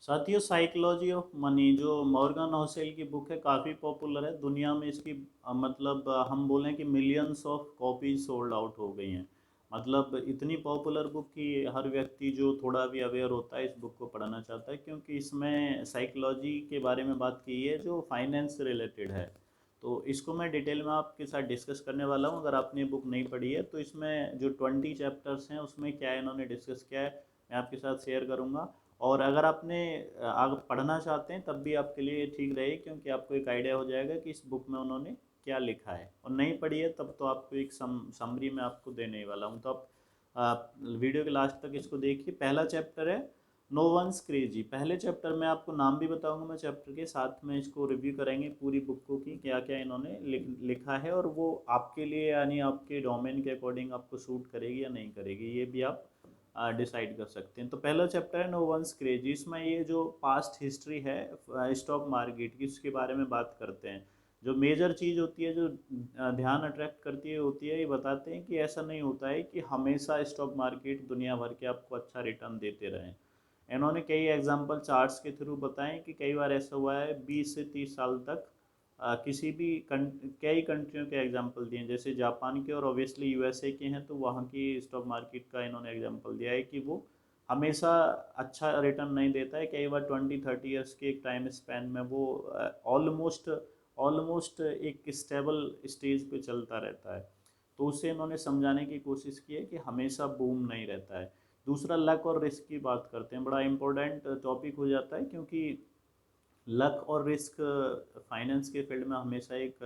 साथियों, psychology of money जो Morgan हॉसेल की बुक है, काफ़ी पॉपुलर है दुनिया में। इसकी मतलब हम बोलें कि millions of copies sold out हो गई हैं। मतलब इतनी पॉपुलर बुक कि हर व्यक्ति जो थोड़ा भी अवेयर होता है इस बुक को पढ़ना चाहता है, क्योंकि इसमें साइकोलॉजी के बारे में बात की है जो फाइनेंस से रिलेटेड है। तो इसको मैं डिटेल में आपके साथ डिस्कस करने वाला हूँ। अगर आपने बुक नहीं पढ़ी है तो इसमें जो 20 चैप्टर्स हैं उसमें क्या इन्होंने डिस्कस किया है मैं आपके साथ शेयर करूँगा। और अगर आपने आप पढ़ना चाहते हैं तब भी आपके लिए ठीक रहेगी, क्योंकि आपको एक आइडिया हो जाएगा कि इस बुक में उन्होंने क्या लिखा है। और नहीं पढ़ी है तब तो आपको एक समरी में आपको देने ही वाला हूँ। तो आप वीडियो के लास्ट तक इसको देखिए। पहला चैप्टर है नो वंस क्रेजी। पहले चैप्टर में आपको नाम भी बताऊंगा मैं चैप्टर के साथ में, इसको रिव्यू करेंगे पूरी बुक को कि क्या क्या इन्होंने लिखा है और वो आपके लिए यानी आपके डोमेन के अकॉर्डिंग आपको सूट करेगी या नहीं करेगी, ये भी आप डिसाइड कर सकते हैं। तो पहला चैप्टर है नो वंस क्रेजी। इसमें ये जो पास्ट हिस्ट्री है स्टॉक मार्केट की, उसके बारे में बात करते हैं। जो मेजर चीज़ होती है जो ध्यान अट्रैक्ट करती है होती है, ये बताते हैं कि ऐसा नहीं होता है कि हमेशा स्टॉक मार्केट दुनिया भर के आपको अच्छा रिटर्न देते रहें। इन्होंने कई एग्जाम्पल चार्ट्स के थ्रू बताएं कि कई बार ऐसा हुआ है 20 से 30 साल तक किसी भी कई कंट्रियों के एग्जांपल दिए, जैसे जापान के और ऑब्वियसली यूएसए के हैं, तो वहाँ की स्टॉक मार्केट का इन्होंने एग्जांपल दिया है कि वो हमेशा अच्छा रिटर्न नहीं देता है। कई बार 20-30 ईयर्स के एक टाइम स्पैन में वो ऑलमोस्ट ऑलमोस्ट एक स्टेबल स्टेज पे चलता रहता है। तो उसे इन्होंने समझाने की कोशिश की है कि हमेशा बूम नहीं रहता है। दूसरा लक और रिस्क की बात करते हैं, बड़ा इंपॉर्टेंट टॉपिक हो जाता है, क्योंकि लक और रिस्क फाइनेंस के फील्ड में हमेशा एक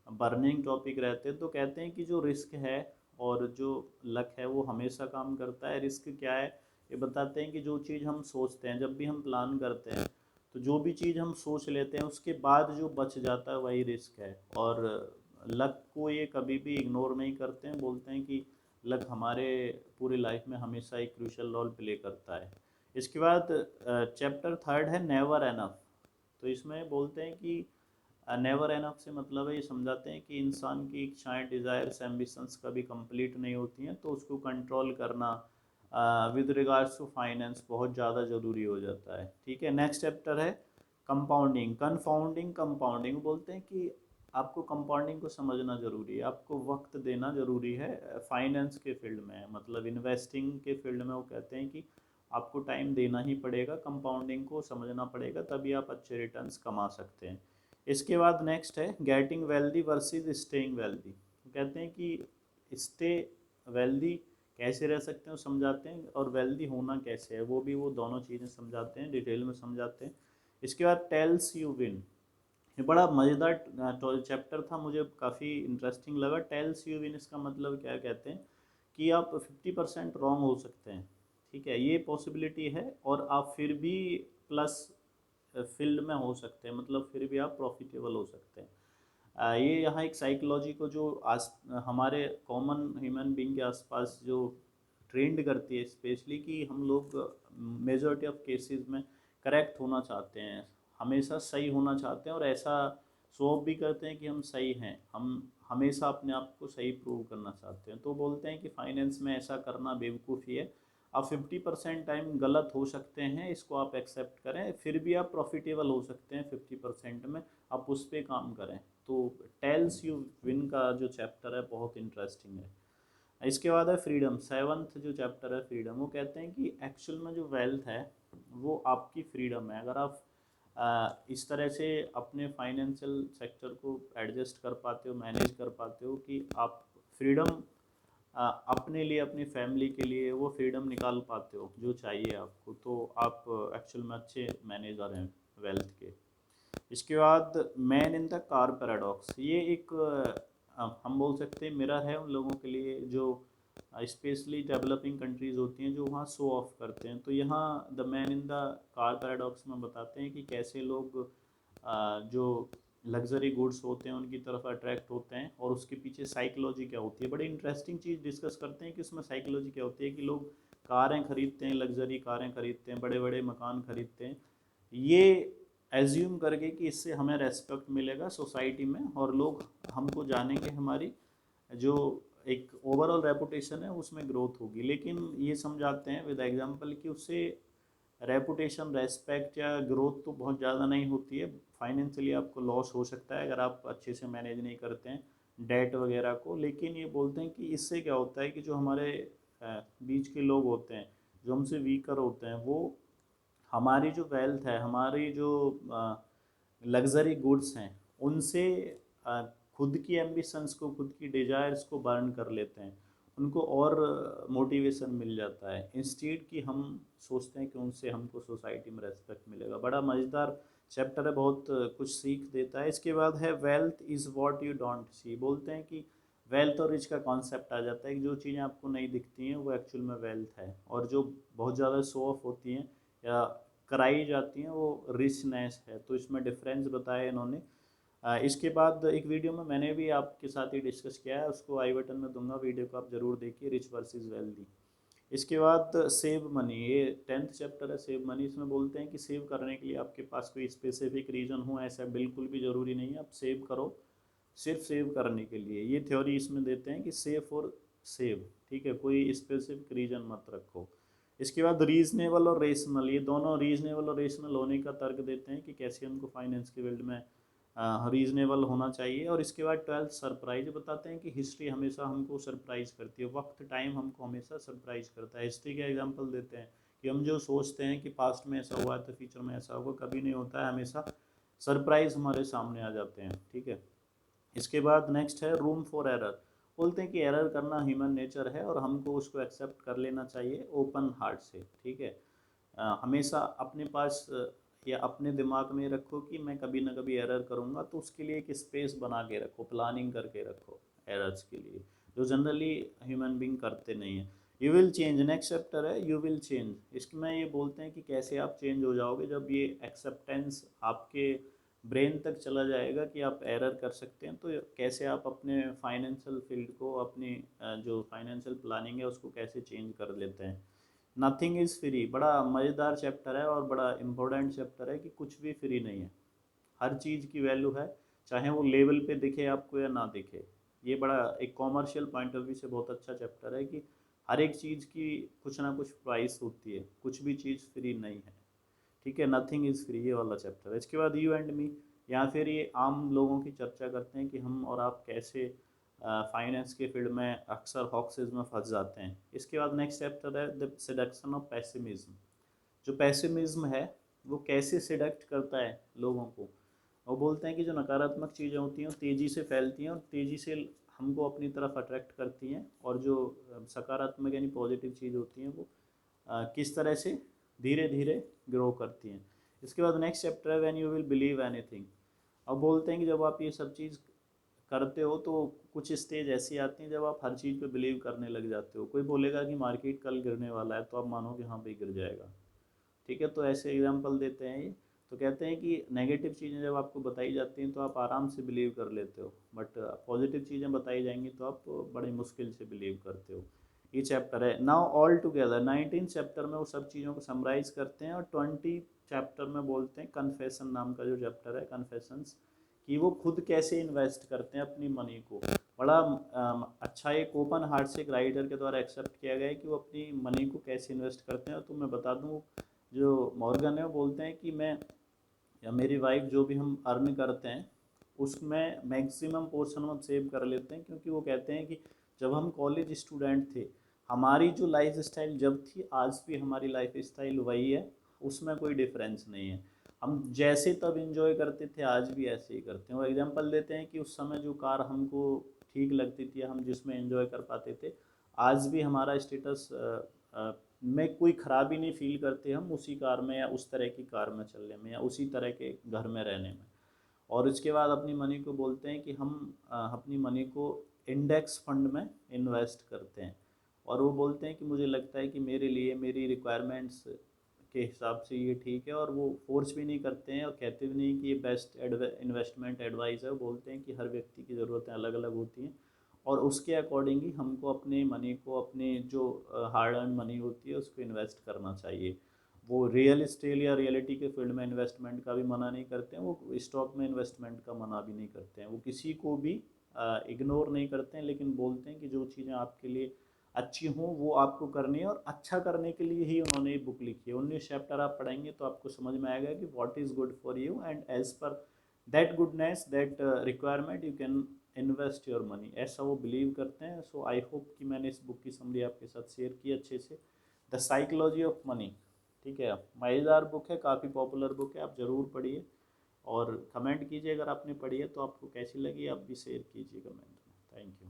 बर्निंग टॉपिक रहते हैं। तो कहते हैं कि जो रिस्क है और जो लक है वो हमेशा काम करता है। रिस्क क्या है, ये बताते हैं कि जो चीज़ हम सोचते हैं, जब भी हम प्लान करते हैं तो जो भी चीज़ हम सोच लेते हैं उसके बाद जो बच जाता है वही रिस्क है। और लक को ये कभी भी इग्नोर नहीं करते हैं, बोलते हैं कि लक हमारे पूरी लाइफ में हमेशा एक क्रूशल रोल प्ले करता है। इसके बाद चैप्टर थर्ड है नेवर एनफ। तो इसमें बोलते हैं कि नेवर एनफ से मतलब है, ये समझाते हैं कि इंसान की इच्छाएं, डिज़ायर्स, एम्बिशंस कभी कंप्लीट नहीं होती हैं, तो उसको कंट्रोल करना विद रिगार्ड्स टू फाइनेंस बहुत ज़्यादा ज़रूरी हो जाता है। ठीक है, नेक्स्ट चैप्टर है कंपाउंडिंग कन्फाउंडिंग कंपाउंडिंग। बोलते हैं कि आपको कंपाउंडिंग को समझना ज़रूरी है, आपको वक्त देना ज़रूरी है फाइनेंस के फील्ड में। मतलब इन्वेस्टिंग के फील्ड में वो कहते हैं कि आपको टाइम देना ही पड़ेगा, कंपाउंडिंग को समझना पड़ेगा, तभी आप अच्छे रिटर्न्स कमा सकते हैं। इसके बाद नेक्स्ट है getting wealthy versus staying wealthy. कहते हैं कि स्टे वेल्दी कैसे रह सकते हैं वो समझाते हैं, और वेल्दी होना कैसे है वो भी, वो दोनों चीज़ें समझाते हैं, डिटेल में समझाते हैं। इसके बाद टेल्स यू विन। ये बड़ा मज़ेदार चैप्टर था, मुझे काफ़ी इंटरेस्टिंग लगा। टेल्स यू विन इसका मतलब क्या कहते हैं कि आप 50% रॉन्ग हो सकते हैं। ठीक है, ये पॉसिबिलिटी है, और आप फिर भी प्लस फील्ड में हो सकते हैं, मतलब फिर भी आप प्रॉफिटेबल हो सकते हैं। ये यहाँ एक साइकोलॉजी को जो आस हमारे कॉमन ह्यूमन बीइंग के आसपास जो ट्रेंड करती है, स्पेशली कि हम लोग मेजॉरिटी ऑफ केसेस में करेक्ट होना चाहते हैं, हमेशा सही होना चाहते हैं, और ऐसा शो ऑफ भी करते हैं कि हम सही हैं। हम हमेशा अपने आप को सही प्रूव करना चाहते हैं। तो बोलते हैं कि फाइनेंस में ऐसा करना बेवकूफ़ी है। आप 50% टाइम गलत हो सकते हैं, इसको आप एक्सेप्ट करें, फिर भी आप प्रॉफिटेबल हो सकते हैं 50% में, आप उस पर काम करें। तो टेल्स यू विन का जो चैप्टर है बहुत इंटरेस्टिंग है। इसके बाद है फ्रीडम। सेवन्थ जो चैप्टर है फ्रीडम, वो कहते हैं कि एक्चुअल में जो वेल्थ है वो आपकी फ्रीडम है। अगर आप इस तरह से अपने फाइनेंशियल सेक्टर को एडजस्ट कर पाते हो, मैनेज कर पाते हो कि आप फ्रीडम अपने लिए, अपनी फैमिली के लिए वो फ्रीडम निकाल पाते हो जो चाहिए आपको, तो आप एक्चुअल में अच्छे मैनेजर हैं वेल्थ के। इसके बाद man in the car paradox. ये एक हम बोल सकते हैं मिरर है उन लोगों के लिए जो स्पेशली डेवलपिंग कंट्रीज़ होती हैं, जो वहाँ शो ऑफ करते हैं। तो यहाँ the man in the car paradox में बताते हैं कि कैसे लोग जो लग्जरी गुड्स होते हैं उनकी तरफ अट्रैक्ट होते हैं, और उसके पीछे साइकोलॉजी क्या होती है। बड़ी इंटरेस्टिंग चीज़ डिस्कस करते हैं कि उसमें साइकोलॉजी क्या होती है, कि लोग कारें खरीदते हैं, लग्जरी कारें खरीदते हैं, बड़े बड़े मकान खरीदते हैं, ये एज्यूम करके कि इससे हमें रेस्पेक्ट मिलेगा सोसाइटी में, और लोग हमको जानेंगे, हमारी जो एक ओवरऑल रेपुटेशन है उसमें ग्रोथ होगी। लेकिन ये समझाते हैं विद एग्जांपल कि उससे रेपुटेशन, रेस्पेक्ट या ग्रोथ तो बहुत ज़्यादा नहीं होती है। फाइनेंशियली आपको लॉस हो सकता है अगर आप अच्छे से मैनेज नहीं करते हैं डेट वगैरह को। लेकिन ये बोलते हैं कि इससे क्या होता है कि जो हमारे बीच के लोग होते हैं, जो हमसे वीकर होते हैं, वो हमारी जो वेल्थ है, हमारी जो लग्जरी गुड्स हैं, उनसे अ, खुद की एम्बिशंस को, खुद की डिज़ायर्स को बर्न कर लेते हैं। उनको और मोटिवेशन मिल जाता है, इंस्टीड कि हम सोचते हैं कि उनसे हमको सोसाइटी में रेस्पेक्ट मिलेगा। बड़ा मज़ेदार चैप्टर है, बहुत कुछ सीख देता है। इसके बाद है wealth is what you don't see. बोलते हैं कि वेल्थ और रिच का कॉन्सेप्ट आ जाता है कि जो चीज़ें आपको नहीं दिखती हैं वो एक्चुअल में वेल्थ है, और जो बहुत ज़्यादा शो ऑफ होती हैं या कराई जाती हैं वो रिचनेस है। तो इसमें डिफरेंस बताया इन्होंने। इसके बाद एक वीडियो में मैंने भी आपके साथ ही डिस्कस किया है, उसको आई बटन में दूंगा, वीडियो को आप ज़रूर देखिए, रिच वर्सेस वेल्दी। इसके बाद सेव मनी, ये 10th चैप्टर है, सेव मनी। इसमें बोलते हैं कि सेव करने के लिए आपके पास कोई स्पेसिफिक रीज़न हो, ऐसा बिल्कुल भी ज़रूरी नहीं है। आप सेव करो सिर्फ सेव करने के लिए। ये थ्योरी इसमें देते हैं कि सेव फॉर सेव, ठीक है, कोई स्पेसिफिक रीज़न मत रखो। इसके बाद रीजनेबल और रेशनल, ये दोनों रीजनेबल और रेशनल होने का तर्क देते हैं कि कैसे हमको फाइनेंस के फील्ड में रीजनेबल होना चाहिए। और इसके बाद 12th सरप्राइज, बताते हैं कि हिस्ट्री हमेशा हमको सरप्राइज करती है, वक्त टाइम हमको हमेशा सरप्राइज करता है। हिस्ट्री का एग्जांपल देते हैं कि हम जो सोचते हैं कि पास्ट में ऐसा हुआ है तो फ्यूचर में ऐसा होगा, कभी नहीं होता है, हमेशा सरप्राइज हमारे सामने आ जाते हैं, ठीक है। इसके बाद नेक्स्ट है रूम फॉर एरर। बोलते हैं कि एरर करना ह्यूमन नेचर है और हमको उसको एक्सेप्ट कर लेना चाहिए ओपन हार्ट से, ठीक है। हमेशा अपने पास या अपने दिमाग में रखो कि मैं कभी ना कभी एरर करूँगा, तो उसके लिए एक स्पेस बना के रखो, प्लानिंग करके रखो एरर्स के लिए, जो जनरली ह्यूमन बीइंग करते नहीं है। You will change, next chapter है यू विल चेंज। इसमें ये बोलते हैं कि कैसे आप चेंज हो जाओगे, जब ये एक्सेप्टेंस आपके ब्रेन तक चला जाएगा कि आप एरर कर सकते हैं, तो कैसे आप अपने फाइनेंशियल फील्ड को, अपनी जो फाइनेंशियल प्लानिंग है उसको कैसे चेंज कर लेते हैं। नथिंग इज़ फ्री, बड़ा मज़ेदार चैप्टर है और बड़ा इम्पोर्टेंट चैप्टर है कि कुछ भी फ्री नहीं है, हर चीज़ की वैल्यू है, चाहे वो लेवल पे दिखे आपको या ना दिखे। ये बड़ा एक कॉमर्शियल पॉइंट ऑफ व्यू से बहुत अच्छा चैप्टर है कि हर एक चीज़ की कुछ ना कुछ प्राइस होती है, कुछ भी चीज़ फ्री नहीं है, ठीक है। नथिंग इज़ फ्री, ये वाला चैप्टर है। इसके बाद यू एंड मी, या फिर ये आम लोगों की चर्चा करते हैं कि हम और आप कैसे फाइनेंस के फील्ड में अक्सर हॉक्सेस में फंस जाते हैं। इसके बाद नेक्स्ट चैप्टर है द सेडक्शन ऑफ पैसिमिज्म। जो पैसिमिज्म है वो कैसे सिडक्ट करता है लोगों को। वो बोलते हैं कि जो नकारात्मक चीज़ें होती हैं वो तेज़ी से फैलती हैं और तेज़ी से हमको अपनी तरफ अट्रैक्ट करती हैं, और जो सकारात्मक यानी पॉजिटिव चीज़ होती हैं वो किस तरह से धीरे धीरे ग्रो करती हैं। इसके बाद नेक्स्ट चैप्टर है when you will believe anything. अब बोलते हैं कि जब आप ये सब चीज़ करते हो तो कुछ स्टेज ऐसी आती हैं जब आप हर चीज़ पे बिलीव करने लग जाते हो। कोई बोलेगा कि मार्केट कल गिरने वाला है तो आप मानोगे हाँ भाई गिर जाएगा, ठीक है। तो ऐसे एग्जांपल देते हैं ये। तो कहते हैं कि नेगेटिव चीज़ें जब आपको बताई जाती हैं तो आप आराम से बिलीव कर लेते हो, बट पॉजिटिव चीज़ें बताई जाएंगी तो आप बड़ी मुश्किल से बिलीव करते हो। ये चैप्टर है। नाउ ऑल टुगेदर 19 चैप्टर में वो सब चीज़ों को समराइज करते हैं, और 20 चैप्टर में बोलते हैं कन्फेशन नाम का जो चैप्टर है, कन्फेशंस, कि वो खुद कैसे इन्वेस्ट करते हैं अपनी मनी को। बड़ा अच्छा एक ओपन हार्ट से एक राइटर के द्वारा एक्सेप्ट किया गया है कि वो अपनी मनी को कैसे इन्वेस्ट करते हैं। तो मैं बता दूं, जो मॉर्गन है वो बोलते हैं कि मैं या मेरी वाइफ जो भी हम अर्न करते हैं उसमें मैक्सिमम पोर्शन हम सेव कर लेते हैं, क्योंकि वो कहते हैं कि जब हम कॉलेज स्टूडेंट थे, हमारी जो लाइफ स्टाइल जब थी, आज भी हमारी लाइफ स्टाइल वही है, उसमें कोई डिफरेंस नहीं है। हम जैसे तब इंजॉय करते थे आज भी ऐसे ही करते हैं। वो एग्जांपल देते हैं कि उस समय जो कार हमको ठीक लगती थी, हम जिसमें एंजॉय कर पाते थे, आज भी हमारा स्टेटस में कोई ख़राबी नहीं फील करते हम उसी कार में या उस तरह की कार में चलने में या उसी तरह के घर में रहने में। और इसके बाद अपनी मनी को बोलते हैं कि हम अपनी मनी को इंडेक्स फंड में इन्वेस्ट करते हैं, और वो बोलते हैं कि मुझे लगता है कि मेरे लिए मेरी रिक्वायरमेंट्स के हिसाब से ये ठीक है, और वो फोर्स भी नहीं करते हैं और कहते भी नहीं कि ये बेस्ट इन्वेस्टमेंट एडवाइस है। वो बोलते हैं कि हर व्यक्ति की ज़रूरतें अलग अलग होती हैं, और उसके अकॉर्डिंग ही हमको अपने मनी को, अपने जो हार्ड अर्न मनी होती है उसको इन्वेस्ट करना चाहिए। वो रियल स्टेल या रियलिटी के फील्ड में इन्वेस्टमेंट का भी मना नहीं करते हैं, वो स्टॉक में इन्वेस्टमेंट का मना भी नहीं करते हैं, वो किसी को भी इग्नोर नहीं करते हैं, लेकिन बोलते हैं कि जो चीज़ें आपके लिए अच्छी हों वो आपको करनी है, और अच्छा करने के लिए ही उन्होंने ये बुक लिखी है। 19 चैप्टर आप पढ़ेंगे तो आपको समझ में आएगा कि what is good for you, and as per that goodness that requirement you can invest your money, ऐसा वो बिलीव करते हैं। सो आई होप कि मैंने इस बुक की समरी आपके साथ शेयर की अच्छे से। द साइकोलॉजी ऑफ मनी, ठीक है, मज़ेदार बुक है, काफ़ी पॉपुलर बुक है, आप ज़रूर पढ़िए और कमेंट कीजिए अगर आपने पढ़ी है तो आपको कैसी लगी, आप भी शेयर कीजिए कमेंट में। Thank you.